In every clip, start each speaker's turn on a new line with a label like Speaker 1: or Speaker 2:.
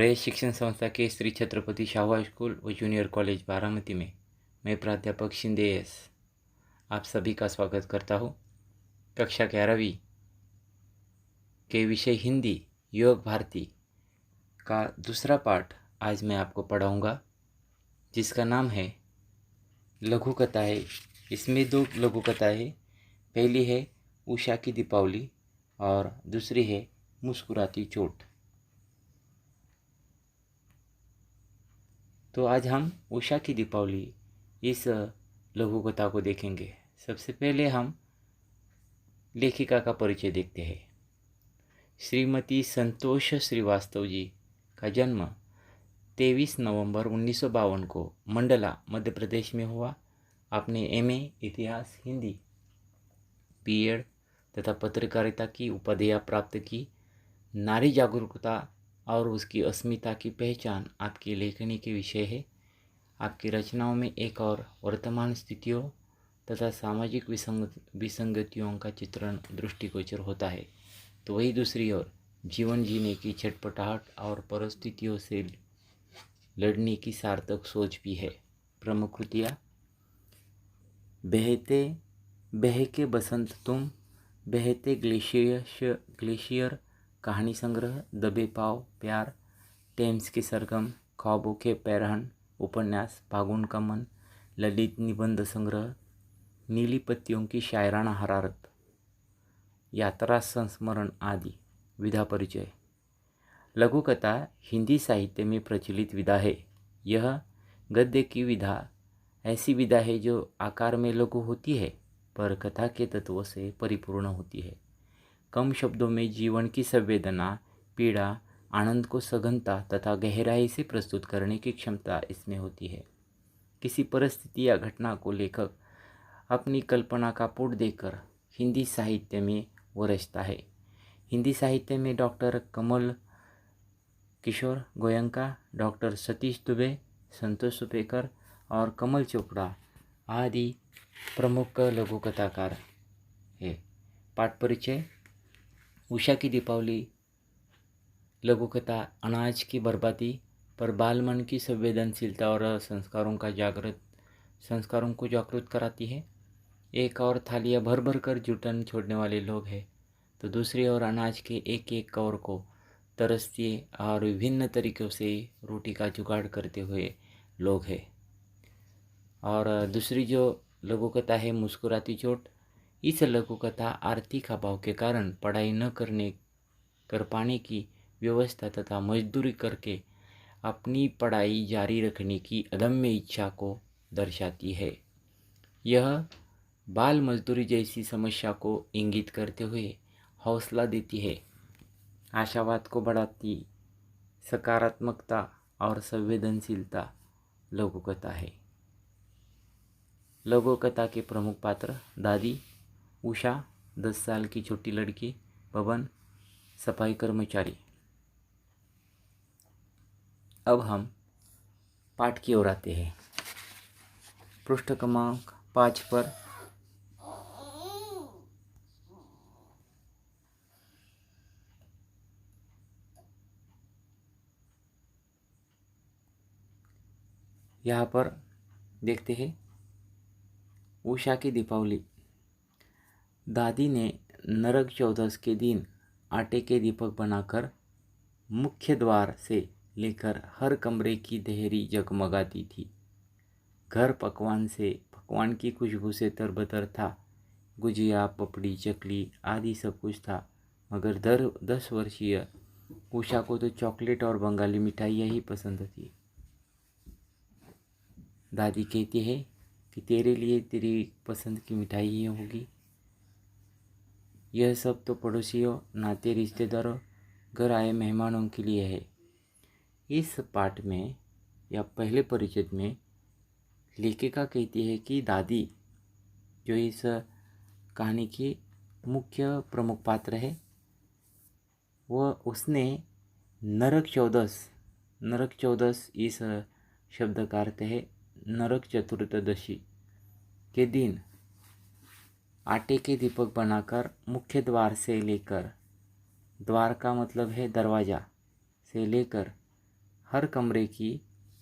Speaker 1: रयत शिक्षण संस्था के श्री छत्रपति शाहू हाई स्कूल व जूनियर कॉलेज बारामती में मैं प्राध्यापक शिंदे एस आप सभी का स्वागत करता हूँ। कक्षा 11वीं के विषय हिंदी योग भारती का दूसरा पाठ आज मैं आपको पढ़ाऊँगा, जिसका नाम है लघु कथाएँ। इसमें 2 लघु कथाएँ हैं। पहली है उषा की दीपावली और दूसरी है मुस्कुराती चोट। तो आज हम उषा की दीपावली इस लघु कथा को देखेंगे। सबसे पहले हम लेखिका का परिचय देखते हैं। श्रीमती संतोष श्रीवास्तव जी का जन्म 23 नवंबर 1952 को मंडला मध्य प्रदेश में हुआ। आपने एमए इतिहास हिंदी, बीएड तथा पत्रकारिता की उपाधियाँ प्राप्त की। नारी जागरूकता और उसकी अस्मिता की पहचान आपकी लेखनी के विषय है। आपकी रचनाओं में एक और वर्तमान स्थितियों तथा सामाजिक विसंगतियों का चित्रण दृष्टिगोचर होता है, तो वही दूसरी ओर जीवन जीने की छटपटाहट और परिस्थितियों से लड़ने की सार्थक सोच भी है। प्रमुख कृतियाँ: बहके बसंत तुम, बहते ग्लेशियर, कहानी संग्रह, दबे पाव प्यार, टेम्स की सरगम, ख्वाबों के पैरहन, उपन्यास, फागुन का मन, ललित निबंध संग्रह, नीली पत्तियों की शायराना हरारत, यात्रा संस्मरण आदि। विधा परिचय: लघु कथा हिंदी साहित्य में प्रचलित विधा है। यह गद्य की विधा ऐसी विधा है जो आकार में लघु होती है पर कथा के तत्वों से परिपूर्ण होती है। कम शब्दों में जीवन की संवेदना, पीड़ा, आनंद को सघनता तथा गहराई से प्रस्तुत करने की क्षमता इसमें होती है। किसी परिस्थिति या घटना को लेखक अपनी कल्पना का पुट देकर हिंदी साहित्य में वो रचता है। हिंदी साहित्य में डॉक्टर कमल किशोर गोयंका, डॉक्टर सतीश दुबे, संतोष सुपेकर और कमल चोपड़ा आदि प्रमुख लघु कथाकार है। पाठ परिचय: उषा की दीपावली लघु कथा अनाज की बर्बादी पर बालमन की संवेदनशीलता और संस्कारों को जागृत कराती है। एक और थालियाँ भर भर कर जुटन छोड़ने वाले लोग हैं, तो दूसरी ओर अनाज के एक एक कौर को तरसते और विभिन्न तरीक़ों से रोटी का जुगाड़ करते हुए लोग हैं। और दूसरी जो लघु कथा है मुस्कुराती चोट, इस लघु कथा आर्थिक अभाव के कारण पढ़ाई न कर पाने की व्यवस्था तथा मजदूरी करके अपनी पढ़ाई जारी रखने की अदम्य इच्छा को दर्शाती है। यह बाल मजदूरी जैसी समस्या को इंगित करते हुए हौसला देती है, आशावाद को बढ़ाती सकारात्मकता और संवेदनशीलता लघु कथा है। लघु कथा के प्रमुख पात्र: दादी उषा 10 साल की छोटी लड़की, बबन सफाई कर्मचारी। अब हम पाठ की ओर आते हैं। पृष्ठ क्रमांक 5 पर यहाँ पर देखते हैं उषा की दीपावली। दादी ने नरक चौदस के दिन आटे के दीपक बनाकर मुख्य द्वार से लेकर हर कमरे की देहरी जगमगाती थी। घर पकवान की खुशबू से तरबतर था। गुजिया, पपड़ी, चकली आदि सब कुछ था, मगर 10 वर्षीय उषा को तो चॉकलेट और बंगाली मिठाइयाँ ही पसंद थी। दादी कहती है कि तेरे लिए तेरी पसंद की मिठाई ही होगी। यह सब तो पड़ोसियों, नाते रिश्तेदारों, घर आए मेहमानों के लिए है। इस पाठ में या पहले परिचित में लेखिका कहती है कि दादी जो इस कहानी की मुख्य प्रमुख पात्र है, उसने नरक चौदस इस शब्द का अर्थ है नरक चतुर्दशी के दिन आटे के दीपक बनाकर मुख्य द्वार से लेकर, द्वार का मतलब है दरवाज़ा, से लेकर हर कमरे की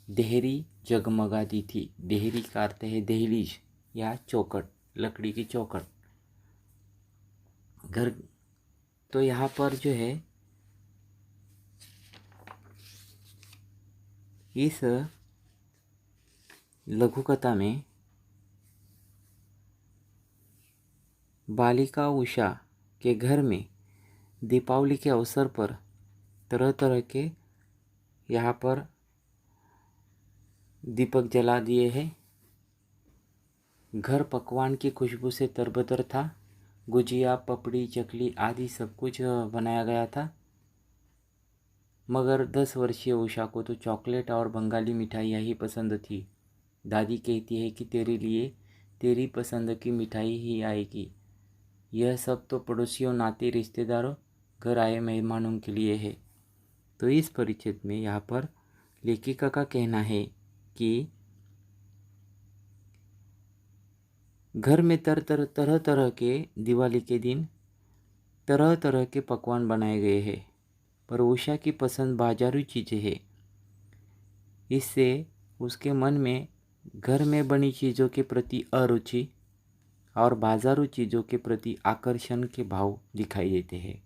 Speaker 1: देहरी जगमगाती थी। देहरी का अर्थ है दहलीज या चौखट, लकड़ी की चौखट। घर तो यहाँ पर जो है इस लघु कथा में बालिका उषा के घर में दीपावली के अवसर पर तरह तरह के यहाँ पर दीपक जला दिए हैं। घर पकवान की खुशबू से तरबतर था। गुजिया, पपड़ी, चकली आदि सब कुछ बनाया गया था। मगर 10 वर्षीय उषा को तो चॉकलेट और बंगाली मिठाइयाँ ही पसंद थी। दादी कहती है कि तेरे लिए तेरी पसंद की मिठाई ही आएगी। यह सब तो पड़ोसियों, नाते, रिश्तेदारों, घर आए मेहमानों के लिए है। तो इस परिच्छेद में यहाँ पर लेखिका का कहना है कि घर में तरह तरह के दिवाली के दिन तरह तरह के पकवान बनाए गए हैं, पर उषा की पसंद बाजारू चीज़ें हैं। इससे उसके मन में घर में बनी चीज़ों के प्रति अरुचि और बाजारू चीज़ों के प्रति आकर्षण के भाव दिखाई देते हैं,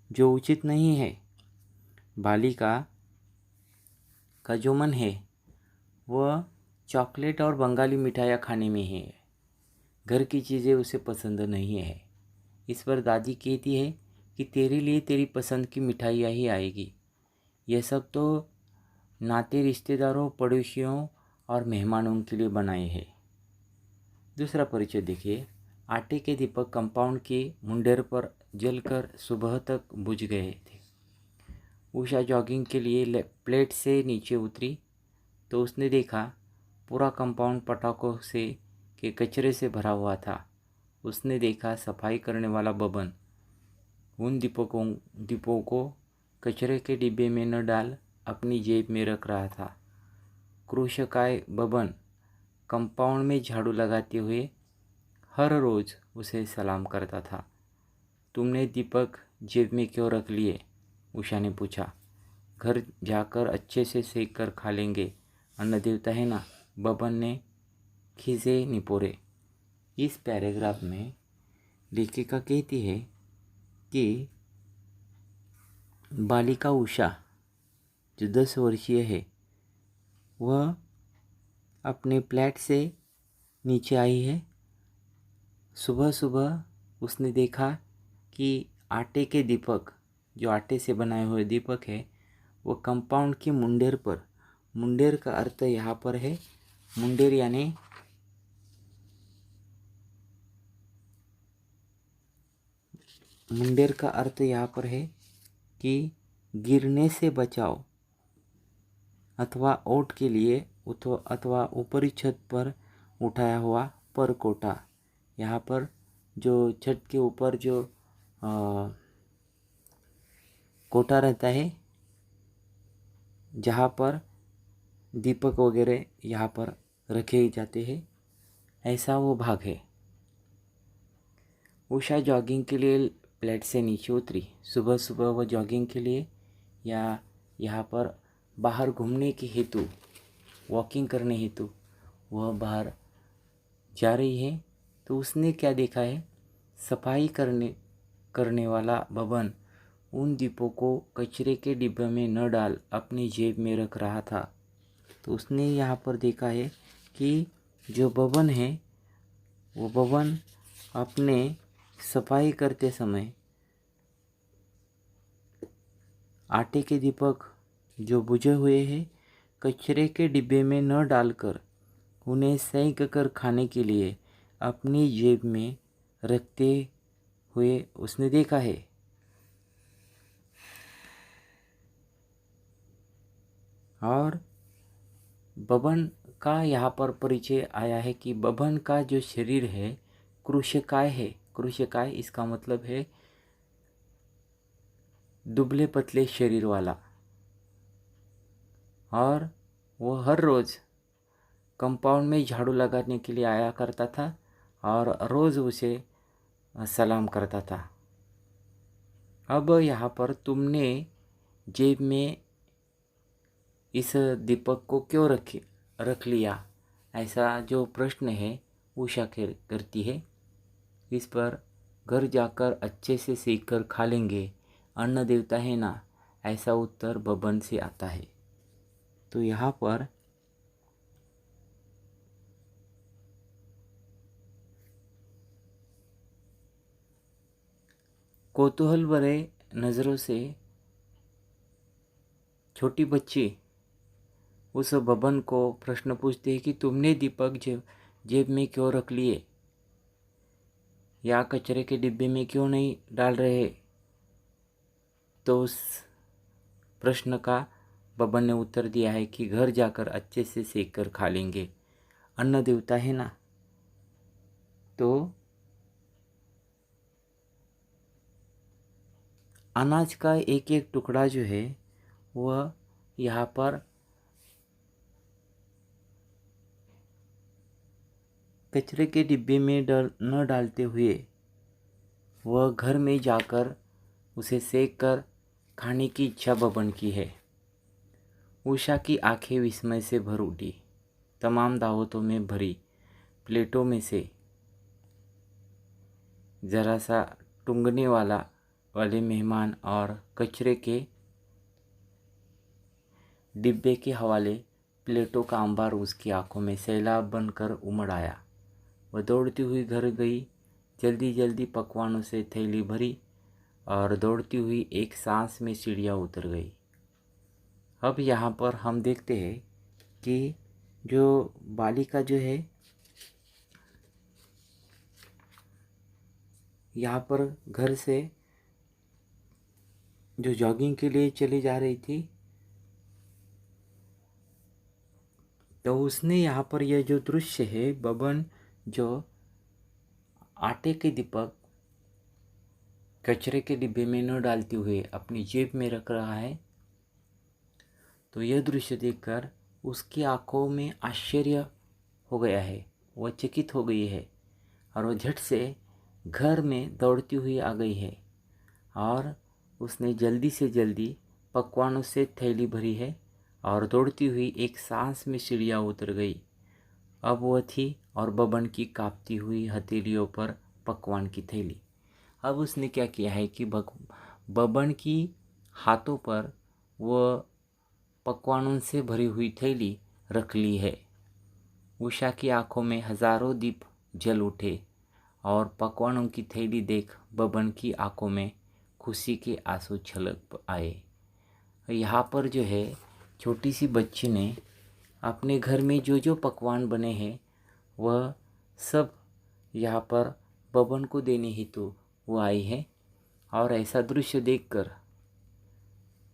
Speaker 1: जो उचित नहीं है। बालिका का जो मन है वह चॉकलेट और बंगाली मिठाइयाँ खाने में है। घर की चीज़ें उसे पसंद नहीं है। इस पर दादी कहती है कि तेरे लिए तेरी पसंद की मिठाइयाँ ही आएगी। यह सब तो नाते, रिश्तेदारों, पड़ोसियों और मेहमानों के लिए बनाए हैं। दूसरा परिचय देखिए। आटे के दीपक कंपाउंड के मुंडेर पर जलकर सुबह तक बुझ गए थे। उषा जॉगिंग के लिए प्लेट से नीचे उतरी तो उसने देखा पूरा कंपाउंड पटाखों से के कचरे से भरा हुआ था। उसने देखा सफाई करने वाला बबन उन दीपों को कचरे के डिब्बे में न डाल अपनी जेब में रख रहा था। कृषकाय बबन कंपाउंड में झाड़ू लगाते हुए हर रोज़ उसे सलाम करता था। तुमने दीपक जेब में क्यों रख लिए? उषा ने पूछा। घर जाकर अच्छे से सेक कर खा लेंगे, अन्न देवता है ना, बबन ने खिसे निपोरे। इस पैराग्राफ में लेखिका कहती है कि बालिका उषा जो 10 वर्षीय है वह अपने फ्लैट से नीचे आई है। सुबह सुबह उसने देखा कि आटे के दीपक, जो आटे से बनाए हुए दीपक है, वो कंपाउंड की मुंडेर पर, मुंडेर का अर्थ यहाँ पर है, मुंडेर यानी मुंडेर का अर्थ यहाँ पर है कि गिरने से बचाव अथवा ओट के लिए अथवा ऊपरी छत पर उठाया हुआ परकोटा। यहाँ पर जो छत के ऊपर जो कोटा रहता है, जहाँ पर दीपक वगैरह यहाँ पर रखे जाते हैं, ऐसा वो भाग है। उषा जॉगिंग के लिए प्लेट से नीचे उतरी। सुबह सुबह वह जॉगिंग के लिए या यहाँ पर बाहर घूमने के हेतु, वॉकिंग करने हेतु वह बाहर जा रही है। तो उसने क्या देखा है, सफाई करने वाला बबन उन दीपों को कचरे के डिब्बे में न डाल अपनी जेब में रख रहा था। तो उसने यहाँ पर देखा है कि जो बबन है वो बबन अपने सफाई करते समय आटे के दीपक जो बुझे हुए हैं कचरे के डिब्बे में न डालकर उन्हें सेंक कर खाने के लिए अपनी जेब में रखते हुए उसने देखा है। और बबन का यहाँ पर परिचय आया है कि बबन का जो शरीर है कृशकाय है। कृशकाय इसका मतलब है दुबले पतले शरीर वाला। और वो हर रोज़ कंपाउंड में झाड़ू लगाने के लिए आया करता था और रोज़ उसे सलाम करता था। अब यहाँ पर तुमने जेब में इस दीपक को क्यों रख लिया, ऐसा जो प्रश्न है उषा करती है। इस पर घर जाकर अच्छे से सेक कर खा लेंगे, अन्न देवता है ना, ऐसा उत्तर बबन से आता है। तो यहाँ पर कौतूहल भरे नज़रों से छोटी बच्ची उस बबन को प्रश्न पूछती है कि तुमने दीपक जेब में क्यों रख लिए, या कचरे के डिब्बे में क्यों नहीं डाल रहे। तो उस प्रश्न का बबन ने उत्तर दिया है कि घर जाकर अच्छे से सेक कर खा लेंगे, अन्न देवता है ना। तो अनाज का एक एक टुकड़ा जो है वह यहाँ पर कचरे के डिब्बे में न डालते हुए वह घर में जाकर उसे सेक कर खाने की इच्छा बबन की है। उषा की आंखें विस्मय से भर उठी। तमाम दावतों में भरी प्लेटों में से जरा सा टूंगने वाले मेहमान और कचरे के डिब्बे के हवाले प्लेटों का अंबार उसकी आंखों में सैलाब बनकर उमड़ आया। वह दौड़ती हुई घर गई, जल्दी जल्दी पकवानों से थैली भरी और दौड़ती हुई एक सांस में सीढ़ियाँ उतर गई। अब यहाँ पर हम देखते हैं कि जो बालिका जो है यहाँ पर घर से जो जॉगिंग के लिए चली जा रही थी, तो उसने यहाँ पर यह जो दृश्य है, बबन जो आटे के दीपक कचरे के डिब्बे में न डालते हुए अपनी जेब में रख रहा है, तो यह दृश्य देखकर उसकी आंखों में आश्चर्य हो गया है। वह चकित हो गई है और वह झट से घर में दौड़ती हुई आ गई है और उसने जल्दी से जल्दी पकवानों से थैली भरी है और दौड़ती हुई एक सांस में सीढ़ियाँ उतर गई। अब वह थी और बबन की कांपती हुई हथेलियों पर पकवान की थैली। अब उसने क्या किया है कि बबन की हाथों पर वह पकवानों से भरी हुई थैली रख ली है। उषा की आंखों में हजारों दीप जल उठे और पकवानों की थैली देख बबन की आंखों में खुशी के आंसू छलक आए। यहाँ पर जो है छोटी सी बच्ची ने अपने घर में जो जो पकवान बने हैं वह सब यहाँ पर बबन को देने हेतु वो आई है और ऐसा दृश्य देखकर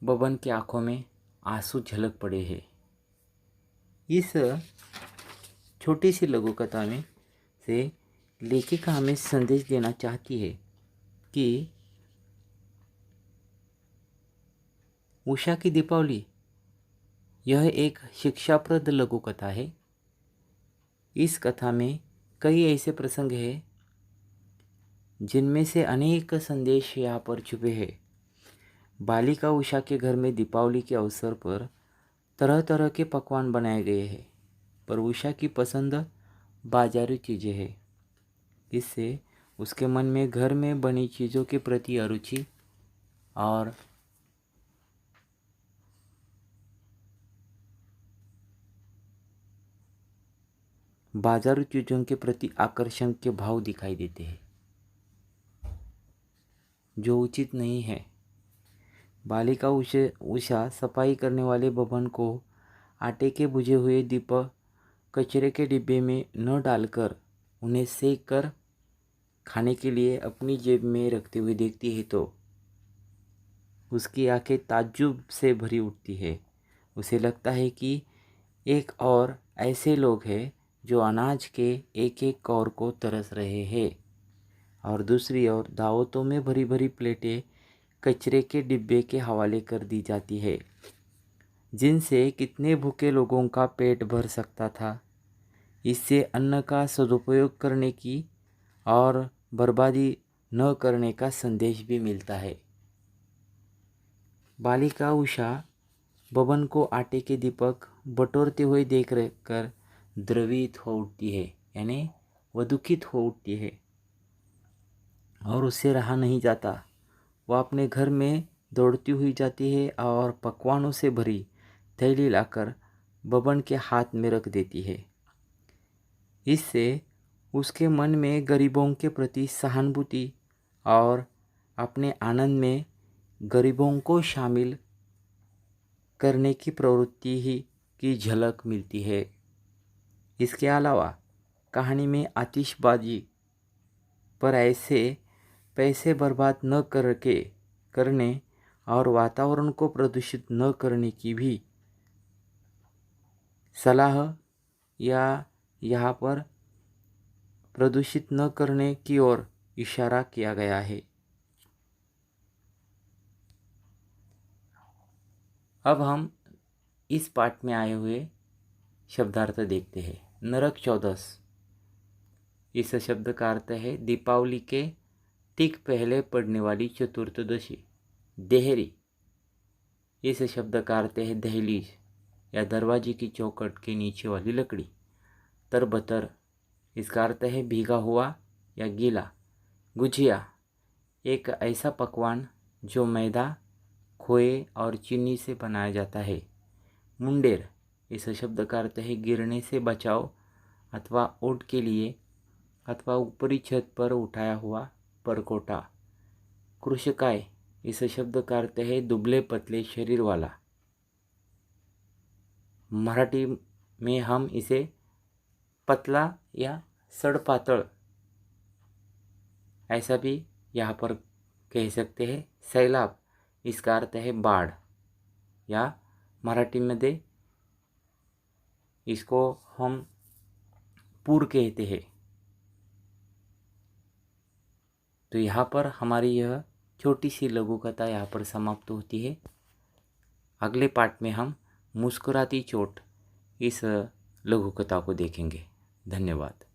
Speaker 1: बबन की आंखों में आंसू झलक पड़े हैं। इस छोटी सी लघु कथा में से लेखिका हमें संदेश देना चाहती है कि उषा की दीपावली यह एक शिक्षाप्रद लघु कथा है। इस कथा में कई ऐसे प्रसंग हैं जिनमें से अनेक संदेश यहाँ पर छुपे हैं। बालिका उषा के घर में दीपावली के अवसर पर तरह तरह के पकवान बनाए गए हैं, पर उषा की पसंद बाजारी चीज़ें हैं। इससे उसके मन में घर में बनी चीज़ों के प्रति अरुचि और बाजारू चीज़ों के प्रति आकर्षण के भाव दिखाई देते हैं, जो उचित नहीं है। बालिका उषा सफाई करने वाले बबन को आटे के बुझे हुए दीपक कचरे के डिब्बे में न डालकर उन्हें सेक कर खाने के लिए अपनी जेब में रखते हुए देखती है तो उसकी आंखें ताज्जुब से भरी उठती है। उसे लगता है कि एक और ऐसे लोग हैं जो अनाज के एक एक कौर को तरस रहे हैं और दूसरी ओर दावतों में भरी भरी प्लेटें कचरे के डिब्बे के हवाले कर दी जाती है, जिनसे कितने भूखे लोगों का पेट भर सकता था। इससे अन्न का सदुपयोग करने की और बर्बादी न करने का संदेश भी मिलता है। बालिका उषा बबन को आटे के दीपक बटोरते हुए देख कर द्रवित हो उठती है, यानी वह दुखित हो उठती है और उससे रहा नहीं जाता। वह अपने घर में दौड़ती हुई जाती है और पकवानों से भरी थैली लाकर बबन के हाथ में रख देती है। इससे उसके मन में गरीबों के प्रति सहानुभूति और अपने आनंद में गरीबों को शामिल करने की प्रवृत्ति ही की झलक मिलती है। इसके अलावा कहानी में आतिशबाजी पर ऐसे पैसे बर्बाद न करने और वातावरण को प्रदूषित न करने की भी सलाह या यहाँ पर प्रदूषित न करने की ओर इशारा किया गया है। अब हम इस पाठ में आए हुए शब्दार्थ देखते हैं। नरक चौदस, इस शब्द का अर्थ है दीपावली के ठीक पहले पड़ने वाली चतुर्थदशी। देहरी, इस शब्द का अर्थ है दहलीज या दरवाजे की चौखट के नीचे वाली लकड़ी। तरबतर, इसका अर्थ है भीगा हुआ या गीला। गुजिया, एक ऐसा पकवान जो मैदा, खोए और चीनी से बनाया जाता है। मुंडेर, इस शब्द का अर्थ है गिरने से बचाव अथवा ओट के लिए अथवा ऊपरी छत पर उठाया हुआ परकोटा। कृशकाय, इस शब्द का अर्थ है दुबले पतले शरीर वाला। मराठी में हम इसे पतला या सड़पातळ ऐसा भी यहाँ पर कह सकते हैं। सैलाब, इसका अर्थ है बाढ़ या मराठी में इसको हम पूर कहते हैं। तो यहाँ पर हमारी यह छोटी सी लघु कथा यहाँ पर समाप्त होती है। अगले पार्ट में हम मुस्कुराती चोट इस लघु कथा को देखेंगे। धन्यवाद।